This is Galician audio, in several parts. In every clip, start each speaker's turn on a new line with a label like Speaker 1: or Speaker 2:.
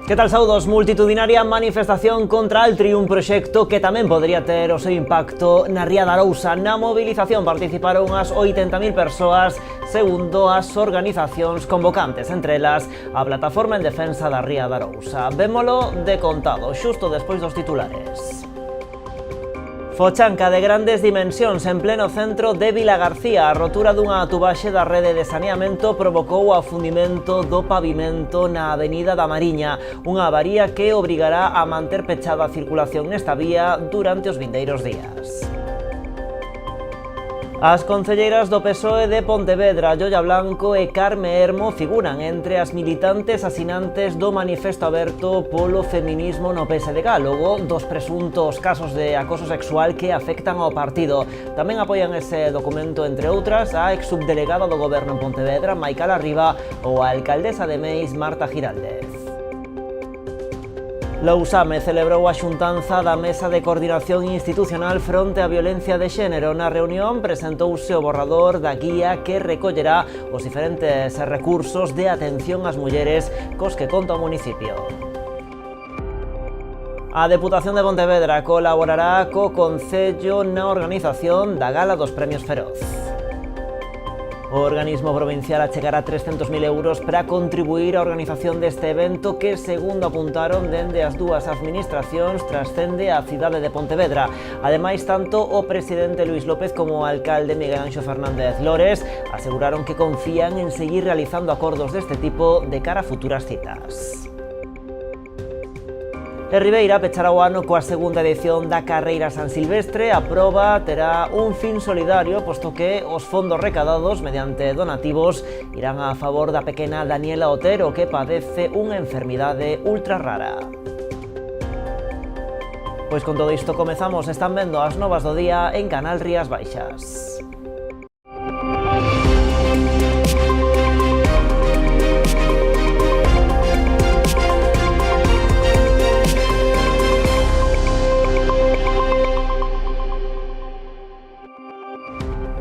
Speaker 1: Que tal, saudos? Multitudinaria manifestación contra Altri, un proxecto que tamén podría ter o seu impacto na Ría de Arousa. Na movilización participaron as 80.000 persoas, segundo as organizacións convocantes, entre elas a Plataforma en Defensa da Ría de Arousa. Vémolo de contado, xusto despois dos titulares. Fochanca de grandes dimensións en pleno centro de Vilagarcía. A rotura dunha tubaxe da rede de saneamento provocou o afundimento do pavimento na Avenida da Mariña, unha avaría que obrigará a manter pechada a circulación nesta vía durante os vindeiros días. As concelleiras do PSOE de Pontevedra, Llolla Blanco e Carme Hermo, figuran entre as militantes asinantes do manifesto aberto polo feminismo no PSDG, logo dos presuntos casos de acoso sexual que afectan ao partido. Tamén apoian ese documento, entre outras, a exsubdelegada do Goberno en Pontevedra, Maicala Riba, ou a alcaldesa de Meis, Marta Giraldez. Lousame celebrou a xuntanza da Mesa de Coordinación Institucional fronte á violencia de xénero. Na reunión presentouse o borrador da guía que recollerá os diferentes recursos de atención ás mulleres cos que conta o municipio. A Deputación de Pontevedra colaborará co Concello na organización da Gala dos Premios Feroz. O organismo provincial achegará 300.000 euros para contribuir á organización deste evento que, segundo apuntaron dende as dúas administracións, trascende a cidade de Pontevedra. Ademais, tanto o presidente Luís López como o alcalde Miguel Anxo Fernández Lores aseguraron que confían en seguir realizando acordos deste tipo de cara a futuras citas. E Ribeira pechará o ano coa segunda edición da Carreira San Silvestre. A proba terá un fin solidario, posto que os fondos recadados mediante donativos irán a favor da pequena Daniela Otero, que padece unha enfermidade ultra rara. Pois con todo isto comezamos. Están vendo as novas do día en Canal Rías Baixas.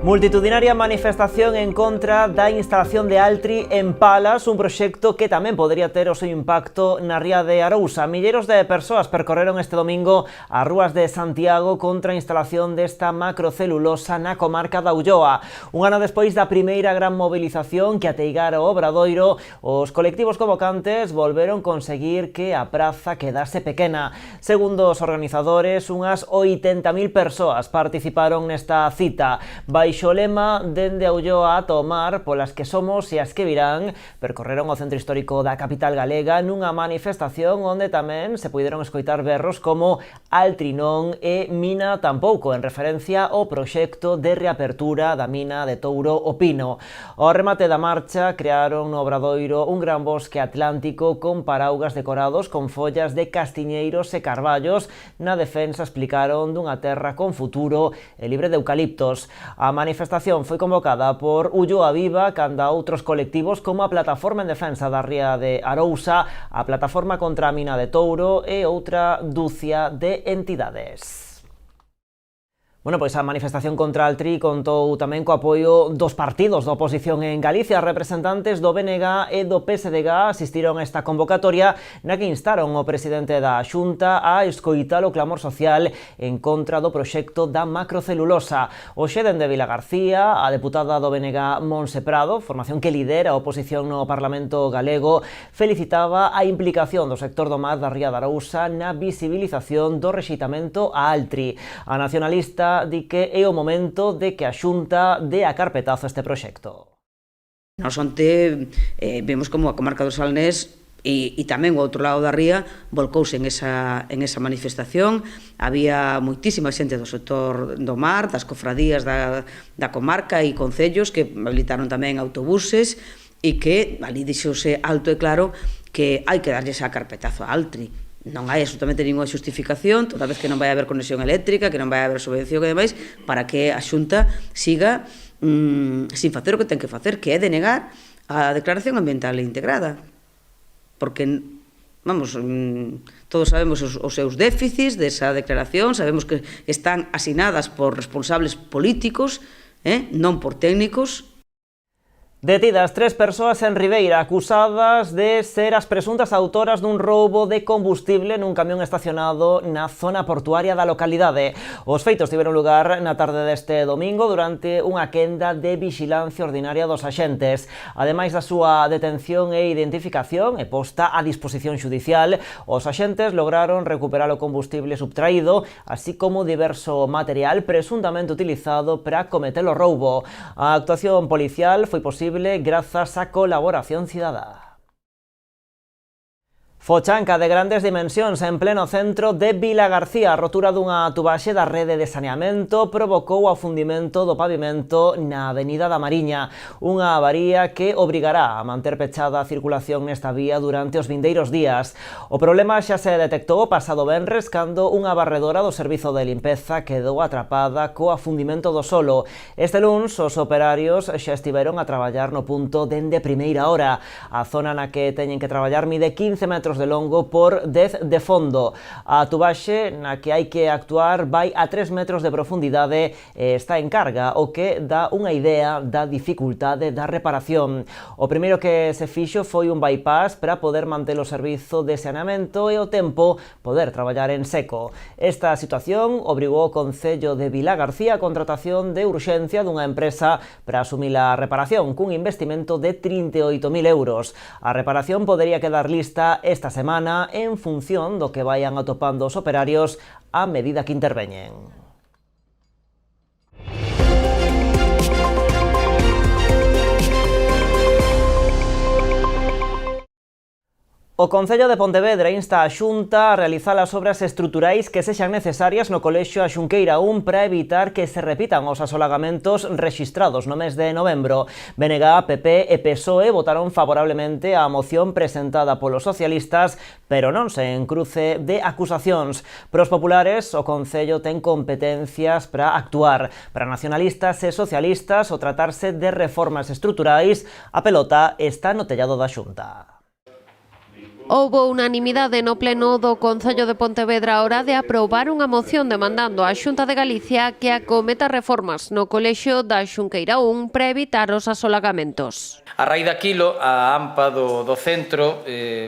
Speaker 1: Multitudinaria manifestación en contra da instalación de Altri en Palas, un proxecto que tamén podría ter o seu impacto na Ría de Arousa. Milleiros de persoas percorreron este domingo as rúas de Santiago contra a instalación desta macrocelulosa na comarca da Ulloa. Un ano despois da primeira gran movilización que ateigara o Obradoiro, os colectivos convocantes volveron conseguir que a praza quedase pequena. Segundo os organizadores, unhas 80.000 persoas participaron nesta cita. Baixo o lema dende a Ulloa ata o mar, polas que somos e as que virán, percorreron o centro histórico da capital galega nunha manifestación onde tamén se puideron escoitar berros como Altri non e Mina tampouco, en referencia ao proxecto de reapertura da mina de Touro o Pino. Ao remate da marcha crearon no Obradoiro un gran bosque atlántico con paraugas decorados con follas de castiñeiros e carballos. Na defensa explicaron dunha terra con futuro e libre de eucaliptos. A manifestación foi convocada por Ulloa Viva, canda outros colectivos como a Plataforma en Defensa da Ría de Arousa, a Plataforma contra a Mina de Touro e outra dúcia de entidades. Bueno, pois a manifestación contra Altri contou tamén co apoio dos partidos da oposición en Galicia. Representantes do BNG e do PSDG asistiron a esta convocatoria na que instaron o presidente da Xunta a escoitar o clamor social en contra do proxecto da macrocelulosa. Hoxe, dende Vilagarcía, a deputada do BNG Monse Prado, formación que lidera a oposición no Parlamento galego, felicitaba a implicación do sector do mar da Ría de Arousa na visibilización do rexeitamento a Altri. A nacionalista di que é o momento de que a Xunta dé a carpetazo a este proxecto.
Speaker 2: Nos onte vemos como a comarca do Salnés e tamén o outro lado da ría volcouse en esa manifestación. Había moitísima xente do sector do mar, das cofradías da comarca e concellos que habilitaron tamén autobuses e que ali dixose alto e claro que hai que darlle esa carpetazo a Altri. Non hai absolutamente ninguna xustificación, toda vez que non vai haber conexión eléctrica, que non vai haber subvención e demais, para que a Xunta siga sin facer o que ten que facer, que é denegar a declaración ambiental integrada. Porque, vamos, todos sabemos os seus déficits desa declaración, sabemos que están asinadas por responsables políticos, non por técnicos.
Speaker 1: Detidas 3 persoas en Ribeira acusadas de ser as presuntas autoras dun roubo de combustible nun camión estacionado na zona portuaria da localidade. Os feitos tiveron lugar na tarde deste domingo durante unha quenda de vixilancia ordinaria dos axentes. Ademais da súa detención e identificación e posta a disposición xudicial, os axentes lograron recuperar o combustible subtraído, así como diverso material presuntamente utilizado para cometer o roubo. A actuación policial foi posible grazas á colaboración cidadá. Fochanca de grandes dimensións en pleno centro de Vilagarcía. A rotura dunha tubaxe da rede de saneamento provocou o afundimento do pavimento na Avenida da Mariña. Unha avaría que obrigará a manter pechada a circulación nesta vía durante os vindeiros días. O problema xa se detectou o pasado venres cando unha barredora do servizo de limpeza quedou atrapada co afundimento do solo. Este luns os operarios xa estiveron a traballar no punto dende primeira hora. A zona na que teñen que traballar mide 15 metros de longo por 10 de fondo. A tubaxe na que hai que actuar vai a 3 metros de profundidade e está en carga, o que dá unha idea da dificultade da reparación. O primeiro que se fixo foi un bypass para poder manter o servizo de saneamento e o tempo poder traballar en seco. Esta situación obrigou o Concello de Vilagarcía a contratación de urxencia dunha empresa para asumir a reparación cun investimento de 38.000 euros. A reparación podería quedar lista esta semana en función do que vayan atopando os operarios a medida que interveñen. O Concello de Pontevedra insta a Xunta a realizar as obras estruturais que sexan necesarias no Colexio A Xunqueira 1 para evitar que se repitan os asolagamentos rexistrados no mes de novembro. BNG, PP e PSOE votaron favorablemente á moción presentada polos socialistas, pero non sen cruce de acusacións. Para os populares, o Concello ten competencias para actuar. Para nacionalistas e socialistas, o tratarse de reformas estruturais, a pelota está no tellado da Xunta.
Speaker 3: Houbo unanimidade no pleno do Concello de Pontevedra a hora de aprobar unha moción demandando á Xunta de Galicia que acometa reformas no Colexio da Xunqueira 1 para evitar os asolagamentos.
Speaker 4: A raíz daquilo, a AMPA do centro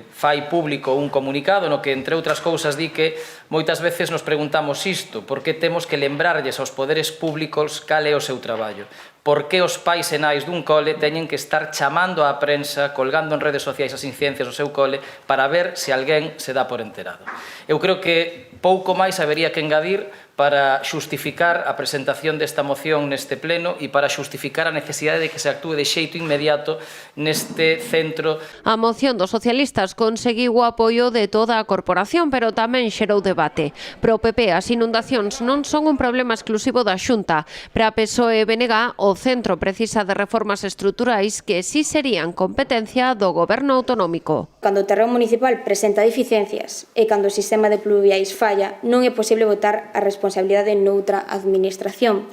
Speaker 4: fai público un comunicado no que, entre outras cousas, di que moitas veces nos preguntamos isto, por que temos que lembrarlles aos poderes públicos cal é o seu traballo. Por que os pais e nais dun cole teñen que estar chamando á prensa, colgando en redes sociais as incidencias do seu cole para ver se alguén se dá por enterado. Eu creo que pouco máis habería que engadir para xustificar a presentación desta moción neste pleno e para xustificar a necesidade de que se actúe de xeito inmediato neste centro.
Speaker 3: A moción dos socialistas conseguiu o apoio de toda a corporación, pero tamén xerou debate. Pro PP, as inundacións non son un problema exclusivo da Xunta. Para PSOE e BNG, o centro precisa de reformas estruturais que si serían competencia do Goberno autonómico.
Speaker 5: Cando o terreo municipal presenta deficiencias e cando o sistema de pluviais falla, non é posible botar a responsabilidade noutra administración.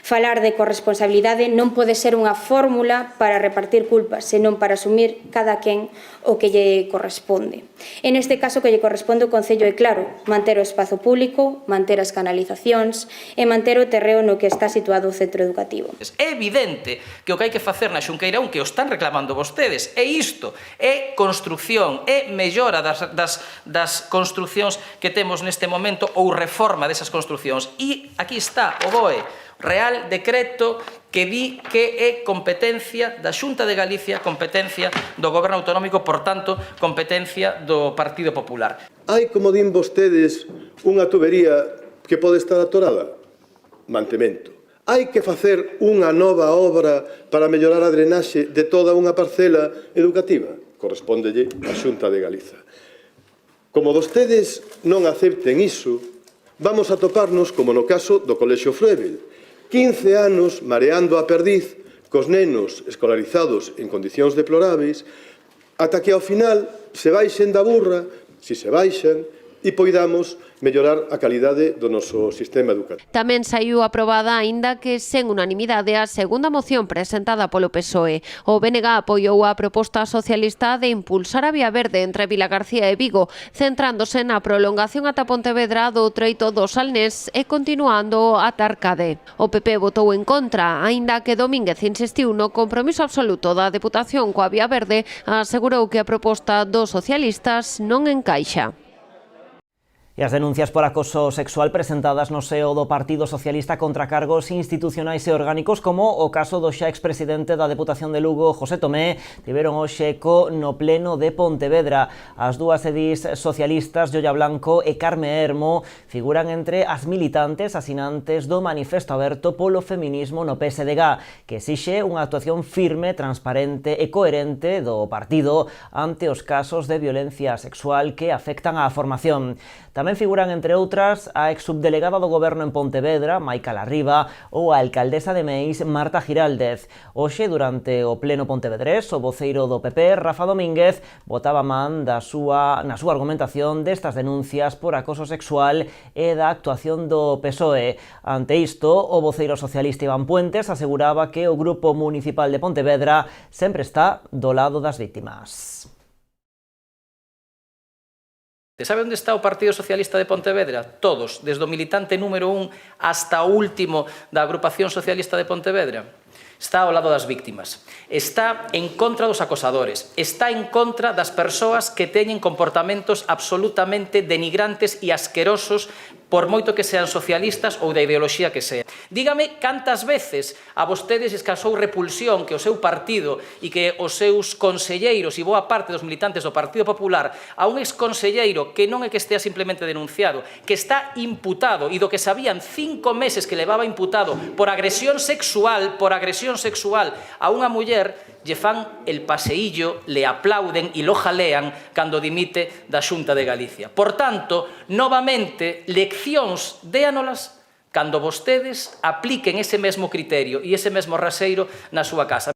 Speaker 5: Falar de corresponsabilidade non pode ser unha fórmula para repartir culpas, senón para asumir cada quen o que lle corresponde. En este caso, que lle corresponde ao Concello é claro, manter o espazo público, manter as canalizacións e manter o terreo no que está situado o centro educativo.
Speaker 4: É evidente que o que hai que facer na Xunqueira 1, que o están reclamando vostedes, é isto, é construcción, é mellora das construccións que temos neste momento ou reforma desas construccións. E aquí está o BOE, Real Decreto que di que é competencia da Xunta de Galicia, competencia do Goberno autonómico, por tanto, competencia do Partido Popular.
Speaker 6: Hai, como din vostedes, unha tubería que pode estar atorada? Mantemento. Hai que facer unha nova obra para mellorar a drenaxe de toda unha parcela educativa? Correspóndelle á Xunta de Galiza. Como vostedes non acepten iso, vamos a toparnos como no caso do Colexio Froebel. 15 anos mareando a perdiz cos nenos escolarizados en condicións deploráveis ata que ao final se baixen da burra, si se baixan, e poidamos mellorar a calidade do noso sistema educativo.
Speaker 3: Tamén saiu aprobada, aínda que sen unanimidade, a segunda moción presentada polo PSOE. O BNG apoiou a proposta socialista de impulsar a vía verde entre Vilagarcía e Vigo, centrándose na prolongación ata Pontevedra do treito do Salnés e continuando ata Arcade. O PP votou en contra, aínda que Domínguez insistiu no compromiso absoluto da Deputación coa vía verde, asegurou que a proposta dos socialistas non encaixa.
Speaker 1: E as denuncias por acoso sexual presentadas no seo do Partido Socialista contra cargos institucionais e orgánicos, como o caso do xa expresidente da Deputación de Lugo, José Tomé, tiveron hoxe eco no pleno de Pontevedra. As dúas edís socialistas, Joia Blanco e Carme Hermo, figuran entre as militantes asinantes do manifesto aberto polo feminismo no PSDG, que exixe unha actuación firme, transparente e coherente do partido ante os casos de violencia sexual que afectan á formación. Tamén figuran, entre outras, a exsubdelegada do Goberno en Pontevedra, Maica Larriba, ou a alcaldesa de Meis, Marta Giraldez. Hoxe, durante o pleno pontevedrés, o voceiro do PP, Rafa Domínguez, botaba man na súa argumentación destas denuncias por acoso sexual e da actuación do PSOE. Ante isto, o voceiro socialista Iván Puentes aseguraba que o Grupo Municipal de Pontevedra sempre está do lado das vítimas.
Speaker 4: Sabe onde está o Partido Socialista de Pontevedra? Todos, desde o militante número 1 hasta o último da Agrupación Socialista de Pontevedra. Está ao lado das víctimas, está en contra dos acosadores, está en contra das persoas que teñen comportamentos absolutamente denigrantes e asquerosos, por moito que sean socialistas ou da ideoloxía que sea. Dígame cantas veces a vostedes lles causou repulsión que o seu partido e que os seus conselleiros e boa parte dos militantes do Partido Popular a un exconselleiro que non é que estea simplemente denunciado, que está imputado e do que sabían 5 meses que levaba imputado por agresión sexual a unha muller, lle fan el paseillo, le aplauden e lo jalean cando dimite da Xunta de Galicia. Por tanto, novamente, leccións déanolas cando vostedes apliquen ese mesmo criterio e ese mesmo raseiro na súa casa.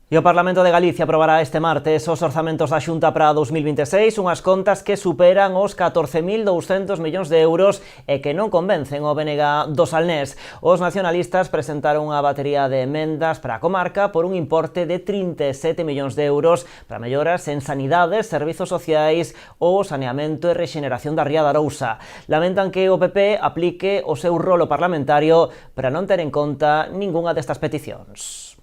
Speaker 1: E o Parlamento de Galicia aprobará este martes os orzamentos da Xunta para 2026, unhas contas que superan os 14.200 millóns de euros e que non convencen o BNG do Salnés. Os nacionalistas presentaron unha batería de emendas para a comarca por un importe de 37 millóns de euros para melloras en sanidade, servizos sociais ou saneamento e rexeneración da ría de Arousa. Lamentan que o PP aplique o seu rolo parlamentario para non ter en conta ningunha destas peticións.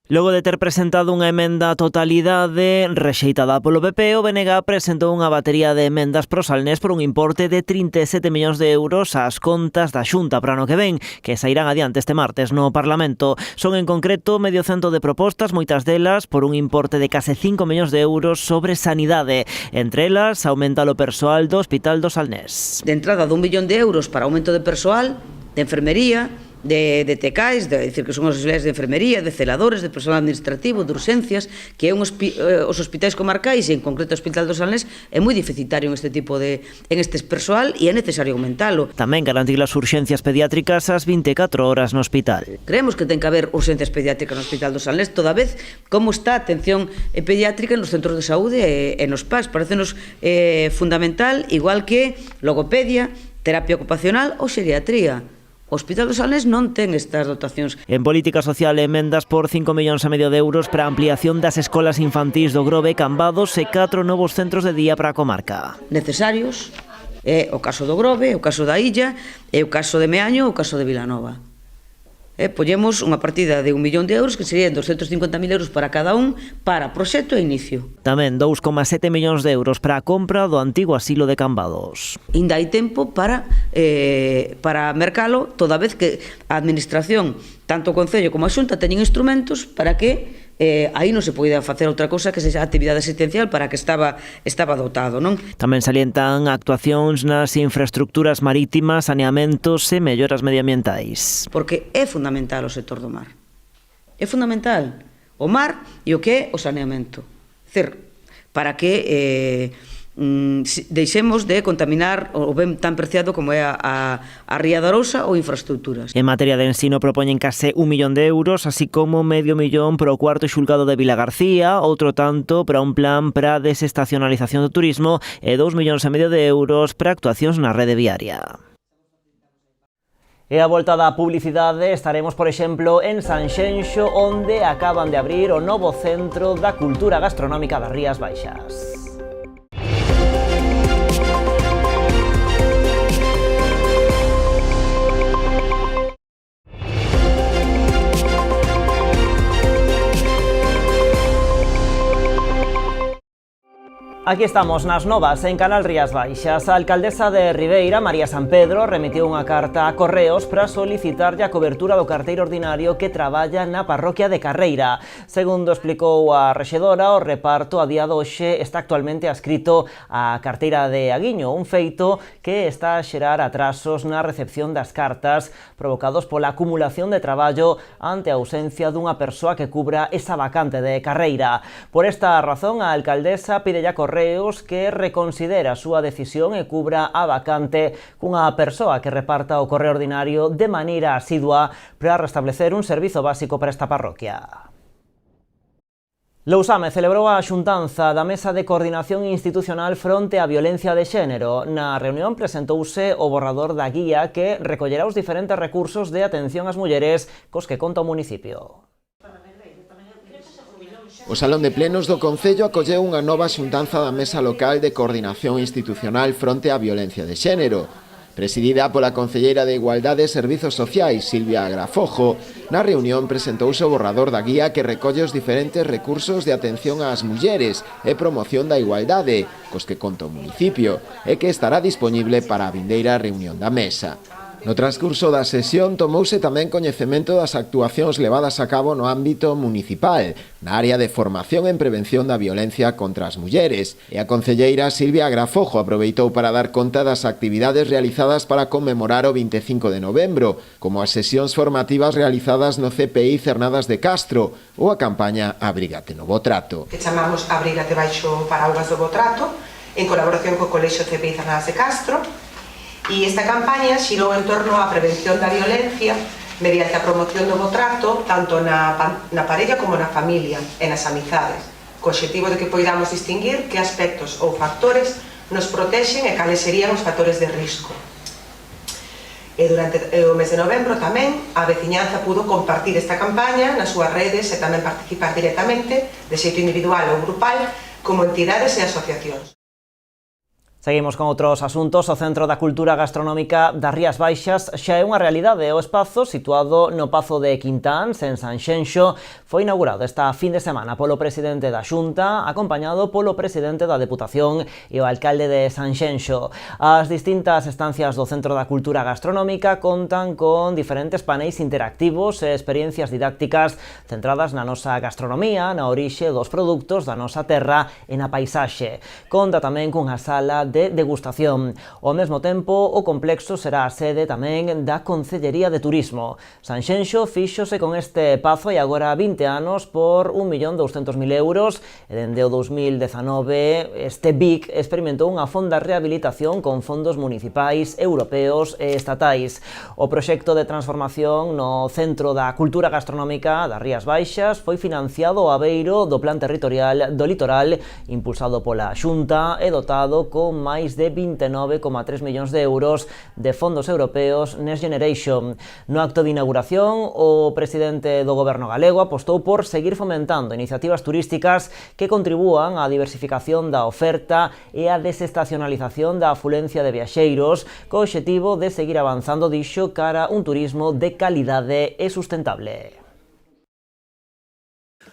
Speaker 1: Logo de ter presentado unha emenda á totalidade rexeitada polo PP, o BNG presentou unha batería de emendas pro Salnés por un importe de 37 millóns de euros ás contas da Xunta para ano que ven, que sairán adiante este martes no Parlamento. Son en concreto medio cento de propostas, moitas delas por un importe de case 5 millóns de euros sobre sanidade. Entre elas, aumenta o persoal do Hospital do Salnés.
Speaker 2: De entrada de 1 millón de euros para aumento de persoal, de enfermería, de TECAIS, de decir que son os auxiliares de enfermería, de celadores, de personal administrativo, de urxencias, que é os hospitais comarcais e en concreto o Hospital do Salnés é moi deficitario en este persoal e é necesario aumentalo.
Speaker 1: Tamén garantir as urxencias pediátricas ás 24 horas no hospital.
Speaker 2: Creemos que ten que haber urxencias pediátricas no Hospital do Salnés, toda vez como está a atención pediátrica nos centros de saúde e nos PACs. Parecenos fundamental, igual que logopedia, terapia ocupacional ou xeriatría. O Hospital do Salnés non ten estas dotacións.
Speaker 1: En política social, emendas por 5,5 millóns de euros para a ampliación das escolas infantís do Grove, Cambados e 4 novos centros de día para a comarca.
Speaker 2: Necesarios, é o caso do Grove, o caso da Illa, é o caso de Meaño, o caso de Vilanova. Poñemos unha partida de 1 millón de euros que serían 250.000 euros para cada un para proxecto e inicio.
Speaker 1: Tamén 2,7 millóns de euros para a compra do antigo asilo de Cambados.
Speaker 2: Ainda hai tempo para mercalo, toda vez que a administración, tanto o Concello como a Xunta, teñen instrumentos para que aí non se poida facer outra cousa que sexa actividade asistencial para que estaba dotado, non?
Speaker 1: Tamén salientan actuacións nas infraestructuras marítimas, saneamentos e melloras medioambientais.
Speaker 2: Porque é fundamental o sector do mar. É fundamental o mar e o que é o saneamento. É dicir, para que deixemos de contaminar o ben tan preciado como é a Ría de Arousa ou infraestructuras.
Speaker 1: En materia de ensino propoñen case 1 millón de euros, así como medio millón para o cuarto xulgado de Vilagarcía, outro tanto para un plan para a desestacionalización do turismo e 2,5 millóns de euros para actuacións na rede viaria. E a volta da publicidade estaremos, por exemplo, en Sanxenxo, onde acaban de abrir o novo Centro da Cultura Gastronómica das Rías Baixas. Aquí estamos nas novas en Canal Rías Baixas. A alcaldesa de Ribeira, María San Pedro, remitiu unha carta a Correos para solicitarlle a cobertura do carteiro ordinario que traballa na parroquia de Carreira. Segundo explicou a rexedora, o reparto a día de hoxe está actualmente adscrito á carteira de Aguiño, un feito que está a xerar atrasos na recepción das cartas provocados pola acumulación de traballo ante a ausencia dunha persoa que cubra esa vacante de Carreira. Por esta razón, a alcaldesa pide a Correos que reconsidera a súa decisión e cubra a vacante cunha persoa que reparta o correo ordinario de maneira asidua para restablecer un servizo básico para esta parroquia. Lousame celebrou a xuntanza da Mesa de Coordinación Institucional fronte á violencia de xénero. Na reunión presentouse o borrador da guía que recollerá os diferentes recursos de atención ás mulleres cos que conta o municipio.
Speaker 7: O Salón de Plenos do Concello acolleu unha nova xuntanza da Mesa Local de Coordinación Institucional fronte á violencia de xénero. Presidida pola concelleira de Igualdade e Servizos Sociais, Silvia Grafojo, na reunión presentouse o borrador da guía que recolle os diferentes recursos de atención ás mulleres e promoción da igualdade, cos que conta o municipio, e que estará disponible para a vindeira reunión da mesa. No transcurso da sesión tomouse tamén coñecemento das actuacións levadas a cabo no ámbito municipal, na área de formación en prevención da violencia contra as mulleres, e a concelleira Silvia Grafojo aproveitou para dar conta das actividades realizadas para conmemorar o 25 de novembro, como as sesións formativas realizadas no CPI Cernadas de Castro ou a campaña Abrígate no Botrato.
Speaker 8: Que chamamos Abrígate baixo paraugas do Botrato, en colaboración co Colexio CPI Cernadas de Castro. E esta campaña xirou en torno á prevención da violencia mediante a promoción do botrato tanto na parella como na familia e nas amizades, co obxectivo de que poidamos distinguir que aspectos ou factores nos protexen e cales serían os factores de risco. E durante o mes de novembro tamén a veciñanza pudo compartir esta campaña nas súas redes e tamén participar directamente, de xeito individual ou grupal, como entidades e asociacións.
Speaker 1: Seguimos con outros asuntos. O Centro da Cultura Gastronómica das Rías Baixas xa é unha realidade. O espazo, situado no Pazo de Quintáns, en Sanxenxo, foi inaugurado esta fin de semana polo presidente da Xunta, acompañado polo presidente da Deputación e o alcalde de Sanxenxo. As distintas estancias do Centro da Cultura Gastronómica contan con diferentes paneis interactivos e experiencias didácticas centradas na nosa gastronomía, na orixe dos produtos da nosa terra e na paisaxe. Conta tamén cunha sala de degustación. Ao mesmo tempo, o complexo será a sede tamén da Concellería de Turismo. Sanxenxo fíxose con este pazo e agora 20 anos por 1.200.000 euros e dende o 2019 este BIC experimentou unha fonda rehabilitación con fondos municipais, europeos e estatais. O proxecto de transformación no Centro da Cultura Gastronómica das Rías Baixas foi financiado ao abeiro do Plan Territorial do Litoral, impulsado pola Xunta e dotado con máis de 29,3 millóns de euros de fondos europeos Next Generation. No acto de inauguración, o presidente do Goberno galego apostou por seguir fomentando iniciativas turísticas que contribúan á diversificación da oferta e á desestacionalización da afluencia de viaxeiros, co obxectivo de seguir avanzando, dixo, cara a un turismo de calidade e sustentable.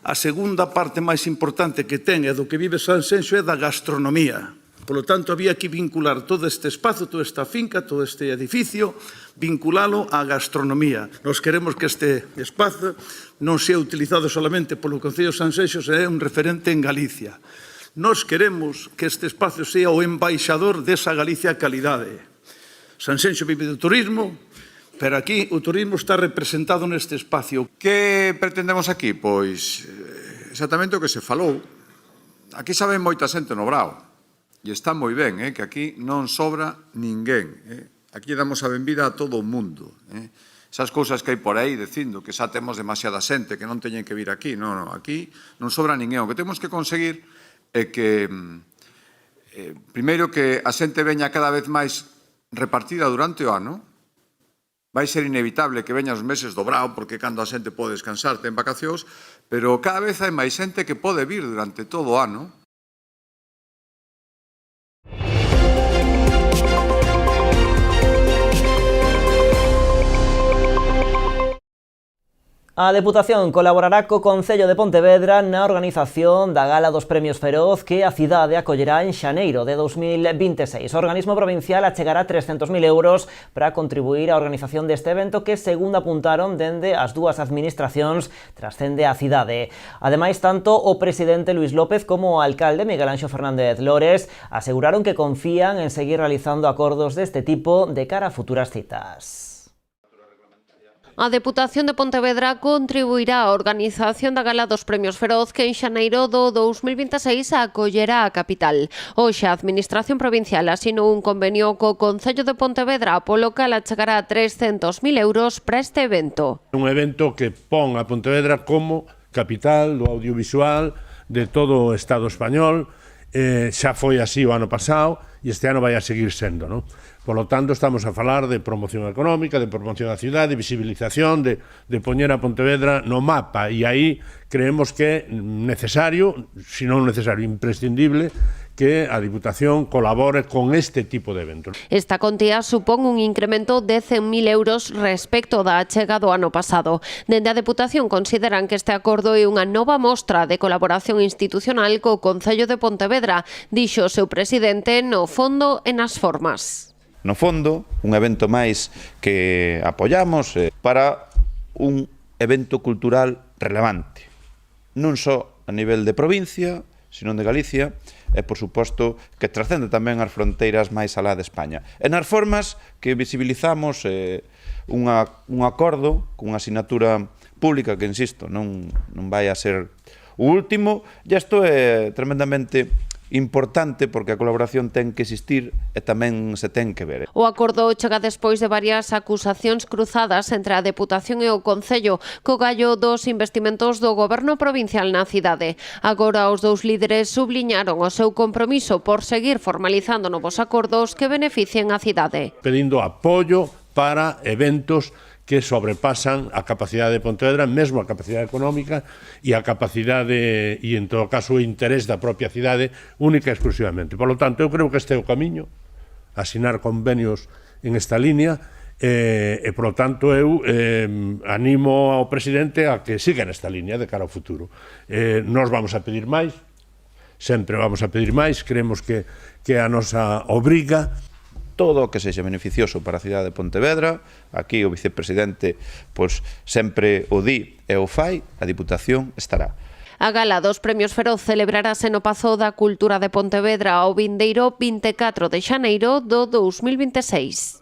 Speaker 9: A segunda parte máis importante que ten e do que vive Sanxenxo é da gastronomía. Polo tanto, había que vincular todo este espazo, toda esta finca, todo este edificio, vinculalo á gastronomía. Nos queremos que este espazo non sea utilizado solamente polo Concello de Sanxenxo, sea un referente en Galicia. Nos queremos que este espazo sea o embaixador desa Galicia calidade. Sanxenxo vive do turismo, pero aquí o turismo está representado neste espacio.
Speaker 10: Que pretendemos aquí? Pois exactamente o que se falou. Aquí saben moita xente no Brao. E está moi ben, que aquí non sobra ninguén. Aquí damos a benvida a todo o mundo. Esas cousas que hai por aí dicindo que xa temos demasiada xente, que non teñen que vir aquí. Non, aquí non sobra ninguén. O que temos que conseguir é que, primeiro, que a xente veña cada vez máis repartida durante o ano. Vai ser inevitable que veña os meses do brao, porque cando a xente pode descansar, ten vacacións, pero cada vez hai máis xente que pode vir durante todo o ano.
Speaker 1: A Deputación colaborará co Concello de Pontevedra na organización da Gala dos Premios Feroz que a cidade acollerá en xaneiro de 2026. O organismo provincial achegará 300.000 euros para contribuir á organización deste evento que, segundo apuntaron dende as dúas administracións, trascende a cidade. Ademais, tanto o presidente Luis López como o alcalde Miguel Anxo Fernández Lores aseguraron que confían en seguir realizando acordos deste tipo de cara a futuras citas.
Speaker 3: A Deputación de Pontevedra contribuirá á organización da Gala dos Premios Feroz que en xaneiro do 2026 acollerá a capital. Hoxe a Administración Provincial asinou un convenio co Concello de Pontevedra polo cal achegará 300.000 euros para este evento.
Speaker 11: Un evento que pon a Pontevedra como capital do audiovisual de todo o Estado español. Xa foi así o ano pasado e este ano vai a seguir sendo, non? Por lo tanto, estamos a falar de promoción económica, de promoción da cidade, de visibilización, de poñer a Pontevedra no mapa, e aí creemos que é necesario, se non necesario, imprescindible, que a Diputación colabore con este tipo de eventos.
Speaker 3: Esta contía supón un incremento de 100.000 euros respecto da achega do ano pasado. Dende a Deputación consideran que este acordo é unha nova mostra de colaboración institucional co Concello de Pontevedra, dixo o seu presidente, no fondo e nas formas.
Speaker 12: No fondo, un evento máis que apoiamos para un evento cultural relevante, non só a nivel de provincia, sino de Galicia, e, por suposto, que trascende tamén as fronteiras máis alá de España. E nas formas que visibilizamos un acordo cunha asignatura pública que, insisto, non vai a ser o último, e isto é tremendamente importante porque a colaboración ten que existir e tamén se ten que ver.
Speaker 3: O acordo chega despois de varias acusacións cruzadas entre a Deputación e o Concello co gallo dos investimentos do Goberno provincial na cidade. Agora os dous líderes subliñaron o seu compromiso por seguir formalizando novos acordos que beneficien a cidade.
Speaker 11: Pedindo apoio para eventos que sobrepasan a capacidade de Pontevedra, mesmo a capacidade económica e a capacidade e, en todo caso, o interés da propia cidade única e exclusivamente. Por lo tanto, eu creo que este é o camiño, asinar convenios en esta línea, e, por lo tanto, eu animo ao presidente a que siga nesta línea de cara ao futuro. Nós vamos a pedir máis, sempre vamos a pedir máis, creemos que a nosa obriga.
Speaker 12: Todo o que sexa beneficioso para a cidade de Pontevedra, aquí o vicepresidente sempre o di e o fai, a Diputación estará.
Speaker 3: A Gala dos Premios Feroz celebrarase no Pazo da Cultura de Pontevedra ao vindeiro 24 de xaneiro do 2026.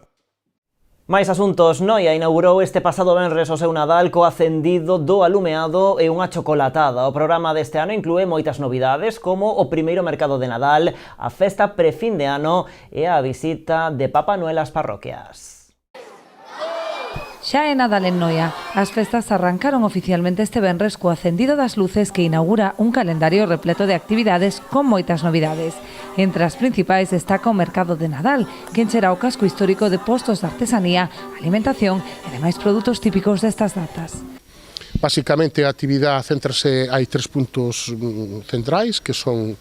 Speaker 1: Máis asuntos. Noia inaugurou este pasado venres o seu Nadal co acendido do alumeado e unha chocolatada. O programa deste ano inclúe moitas novidades como o primeiro mercado de Nadal, a festa prefin de ano e a visita de Papá Noel ás parroquias.
Speaker 13: Xa é Nadal en Noia. As festas arrancaron oficialmente este venres co acendido das luces que inaugura un calendario repleto de actividades con moitas novidades. Entre as principais destaca o mercado de Nadal, que encherá o casco histórico de postos de artesanía, alimentación e demais produtos típicos destas datas.
Speaker 14: Básicamente a actividade céntrase, hai 3 puntos centrais que son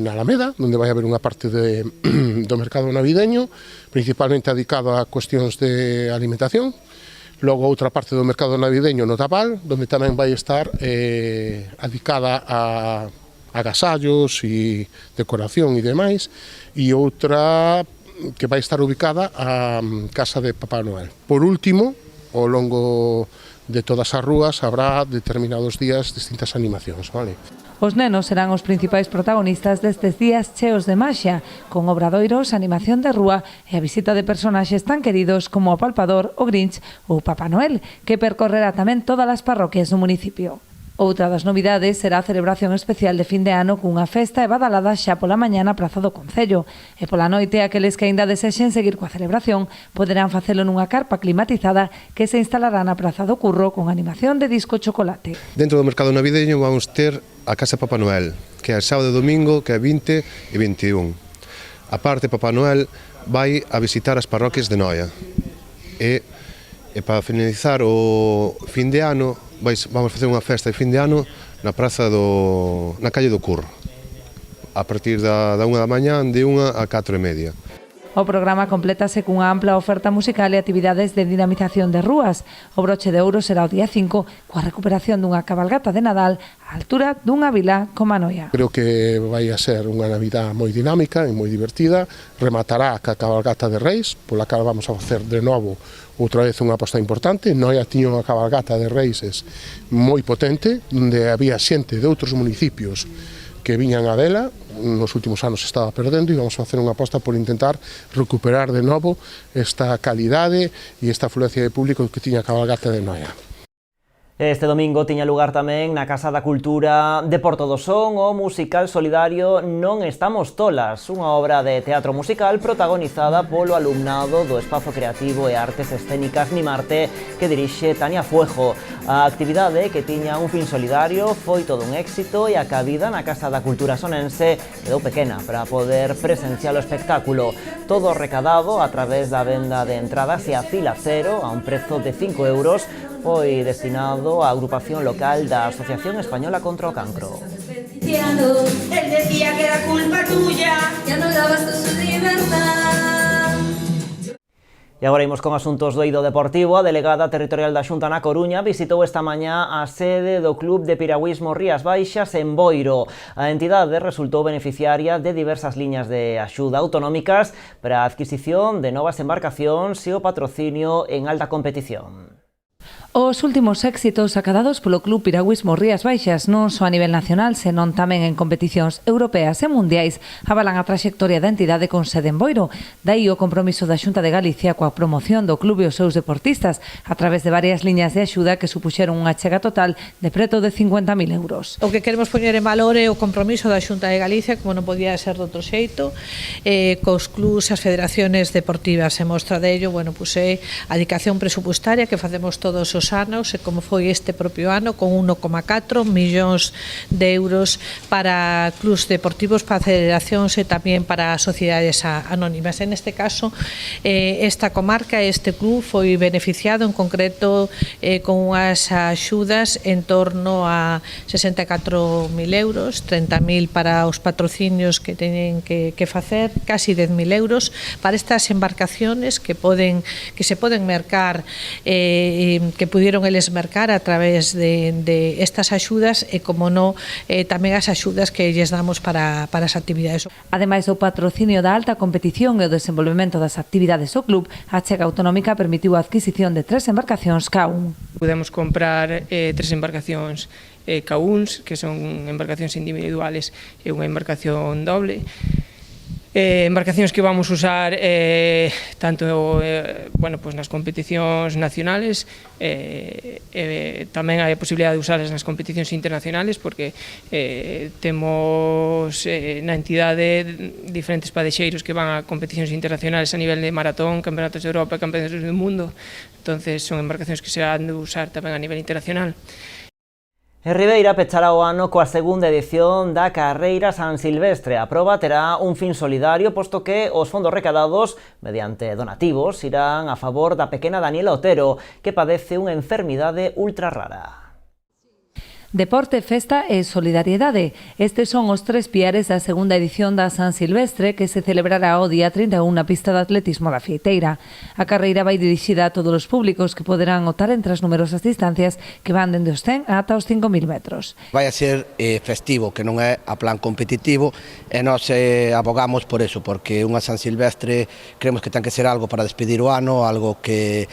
Speaker 14: na Alameda, onde vai haber unha parte do mercado navideño, principalmente dedicado a cuestións de alimentación. Logo outra parte do mercado navideño no Tapal, onde tamén vai estar dedicada a agasallos e decoración e demais, e outra que vai estar ubicada a Casa de Papá Noel. Por último, ao longo de todas as rúas habrá determinados días distintas animacións, vale?
Speaker 13: Os nenos serán os principais protagonistas destes días cheos de maxia, con obradoiros, animación de rúa e a visita de personaxes tan queridos como o Palpador, o Grinch ou Papá Noel, que percorrerá tamén todas as parroquias do municipio. Outra das novidades será a celebración especial de fin de ano cunha festa e badalada xa pola mañá na Praza do Concello. E pola noite, aqueles que aínda desexen seguir coa celebración poderán facelo nunha carpa climatizada que se instalará na Praza do Curro con animación de disco chocolate.
Speaker 15: Dentro do mercado navideño vamos ter a Casa Papá Noel, que é sábado e domingo, que é 20 e 21. A parte, Papá Noel vai a visitar as parroquias de Noia. E para finalizar o fin de ano, vamos facer unha festa de fin de ano na calle do Curro, a partir da 1 da mañá, de 1 a 4:30.
Speaker 13: O programa complétase cunha ampla oferta musical e actividades de dinamización de rúas. O broche de ouro será o día 5, coa recuperación dunha cabalgata de Nadal á altura dunha vila como a Noia.
Speaker 14: Creo que vai a ser unha Navidad moi dinámica e moi divertida. Rematará ca cabalgata de Reis, pola cal vamos a facer de novo outra vez unha aposta importante. Noia tiña unha cabalgata de Reises moi potente, onde había xente de outros municipios que viñan a dela. Nos últimos anos estaba perdendo e vamos a facer unha aposta por intentar recuperar de novo esta calidade e esta afluencia de público que tiña a cabalgata de Noia.
Speaker 1: Este domingo tiña lugar tamén na Casa da Cultura de Porto do Son o musical solidario Non Estamos Tolas, unha obra de teatro musical protagonizada polo alumnado do Espazo Creativo e Artes Escénicas Nimarte que dirixe Tania Fuejo. A actividade, que tiña un fin solidario, foi todo un éxito e a cabida na Casa da Cultura sonense quedou pequena para poder presenciar o espectáculo. Todo recadado a través da venda de entradas e a fila cero a un prezo de 5 euros foi destinado á agrupación local da Asociación Española contra o Cancro.
Speaker 16: Él decía que era culpa tuya, ya no dabas tu libertad.
Speaker 1: E agora imos con asuntos do eido deportivo. A delegada territorial da Xunta na Coruña visitou esta mañá a sede do Club de Piragüismo Rías Baixas en Boiro. A entidade resultou beneficiaria de diversas liñas de axuda autonómicas para a adquisición de novas embarcacións e o patrocinio en alta competición.
Speaker 13: Os últimos éxitos acadados polo Club Piragüismo Rías Baixas non só a nivel nacional, senón tamén en competicións europeas e mundiais avalan a traxectoria da entidade con sede en Boiro. Daí o compromiso da Xunta de Galicia coa promoción do club e os seus deportistas a través de varias liñas de axuda que supuxeron unha achega total de preto de 50.000 euros.
Speaker 17: O que queremos poñer en valor é o compromiso da Xunta de Galicia, como non podía ser de outro xeito, cos clubs, as federaciones deportivas. E mostra dello, é a dedicación presupuestaria que facemos todos os anos, e como foi este propio ano, con 1,4 millóns de euros para clubs deportivos, para federacións e tamén para sociedades anónimas. En este caso, esta comarca, este club foi beneficiado en concreto con unhas axudas en torno a 64.000 euros, 30.000 para os patrocinios que teñen que facer, casi 10.000 euros para estas embarcaciones que se poden mercar, que pudieron eles mercar a través de estas axudas e, como non, tamén as axudas que lles damos para as actividades.
Speaker 13: Ademais do patrocinio da alta competición e o desenvolvemento das actividades do club, a achega autonómica permitiu a adquisición de 3 embarcacións cada un.
Speaker 18: Podemos comprar 3 embarcacións K1s, que son embarcacións individuales e unha embarcación doble. Embarcacións que vamos usar tanto nas competicións nacionales, tamén hai a posibilidade de usarlas nas competicións internacionales, porque temos na entidade diferentes padexeiros que van a competicións internacionales a nivel de maratón, campeonatos de Europa, campeonatos do mundo. Entonces son embarcacións que se han de usar tamén a nivel internacional.
Speaker 1: En Ribeira pechará o ano coa segunda edición da Carreira San Silvestre. A proba terá un fin solidario, posto que os fondos recadados, mediante donativos, irán a favor da pequena Daniela Otero, que padece unha enfermidade ultra rara.
Speaker 13: Deporte, festa e solidariedade. Estes son os 3 piares da segunda edición da San Silvestre, que se celebrará o día 31 na pista de atletismo da Fieiteira. A carreira vai dirixida a todos os públicos que poderán optar entre as numerosas distancias que van dende os 100 ata os 5.000 metros.
Speaker 19: Vai a ser festivo, que non é a plan competitivo, e nós abogamos por eso, porque unha San Silvestre creemos que ten que ser algo para despedir o ano, algo que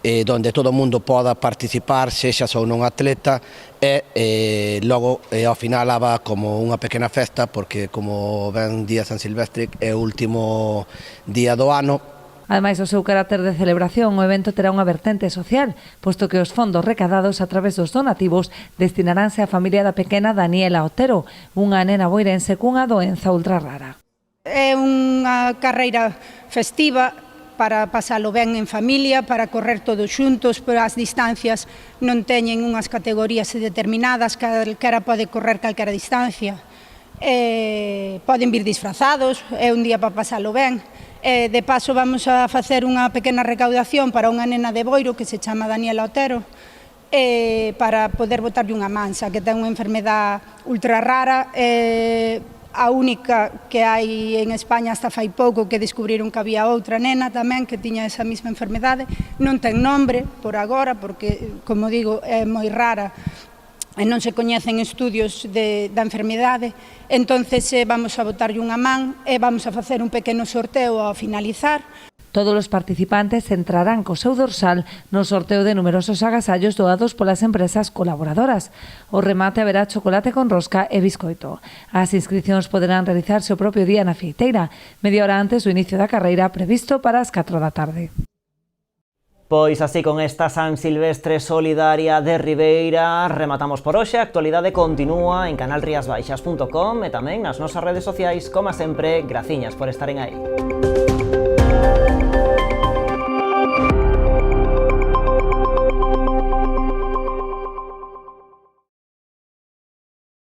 Speaker 19: donde todo o mundo poda participar, sexa ou non atleta, e logo ao final aba como unha pequena festa, porque como ven día San Silvestre é o último día do ano,
Speaker 13: Ademais do seu carácter de celebración, o evento terá unha vertente social, posto que os fondos recadados a través dos donativos destinaránse á familia da pequena Daniela Otero, unha nena boirense cunha doenza ultra rara.
Speaker 20: É unha carreira festiva para pasalo ben en familia, para correr todos xuntos, pero as distancias non teñen unhas categorías determinadas, calquera pode correr calquera distancia. Poden vir disfrazados, é un día para pasalo ben. De paso vamos a facer unha pequena recaudación para unha nena de Boiro que se chama Daniela Otero, para poder botarlle unha mansa, que ten unha enfermedade ultra rara, a única que hai en España hasta fai pouco, que descubriron que había outra nena tamén que tiña esa mesma enfermedade. Non ten nombre por agora, porque, como digo, é moi rara e non se coñecen estudios da enfermedade. Entonces vamos a botarlle unha man e vamos a facer un pequeno sorteo ao finalizar.
Speaker 13: Todos os participantes entrarán co seu dorsal no sorteo de numerosos agasallos doados polas empresas colaboradoras. O remate haberá chocolate con rosca e biscoito. As inscricións poderán realizarse o propio día na feiteira, media hora antes do inicio da carreira previsto para as 4 da tarde.
Speaker 1: Pois así, con esta San Silvestre solidaria de Ribeira, rematamos por hoxe. A actualidade continúa en canalriasbaixas.com e tamén nas nosas redes sociais. Como sempre, graciñas por estaren aí.